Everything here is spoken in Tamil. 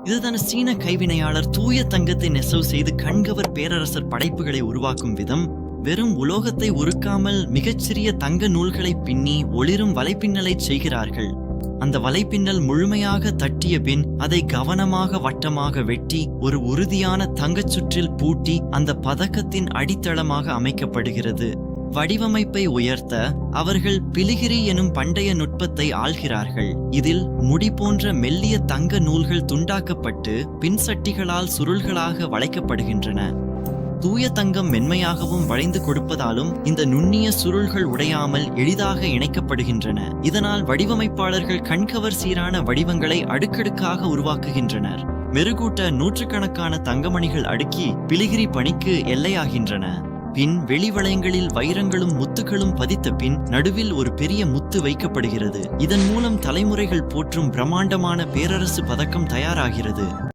இதுதான சீன கைவினையாளர் தூய தங்கத்தை நெசவு செய்து கண்கவர் பேரரசர் படைப்புகளை உருவாக்கும் விதம். வெறும் உலோகத்தை உருக்காமல் மிகச்சிறிய தங்க நூல்களை பின்னி ஒளிரும் வலைப்பின்னலை செய்கிறார்கள். அந்த வலைப்பின்னல் முழுமையாக தட்டிய பின் அதை கவனமாக வட்டமாக வெட்டி ஒரு உறுதியான தங்கச் சுற்றில் பூட்டி அந்த பதக்கத்தின் அடித்தளமாக அமைக்கப்படுகிறது. வடிவமைப்பை உயர்த்த அவர்கள் பிலிகிரி எனும் பண்டைய நுட்பத்தை ஆள்கிறார்கள். இதில் முடி போன்ற மெல்லிய தங்க நூல்கள் துண்டாக்கப்பட்டு பின்சட்டிகளால் சுருள்களாக வளைக்கப்படுகின்றன. தூய தங்கம் மென்மையாகவும் வளைந்து கொடுப்பதாலும் இந்த நுண்ணிய சுருள்கள் உடையாமல் எளிதாக இணைக்கப்படுகின்றன. இதனால் வடிவமைப்பாளர்கள் கண்கவர் சீரான வடிவங்களை அடுக்கடுக்காக உருவாக்குகின்றனர். மெருகூட்ட நூற்றுக்கணக்கான தங்கமணிகள் அடுக்கி பிலிகிரி பணிக்கு எல்லையாகின்றன. பின் வெளிவளையங்களில் வைரங்களும் முத்துகளும் பதித்த பின் நடுவில் ஒரு பெரிய முத்து வைக்கப்படுகிறது. இதன் மூலம் தலைமுறைகள் போற்றும் பிரம்மாண்டமான பேரரசு பதக்கம் தயாராகிறது.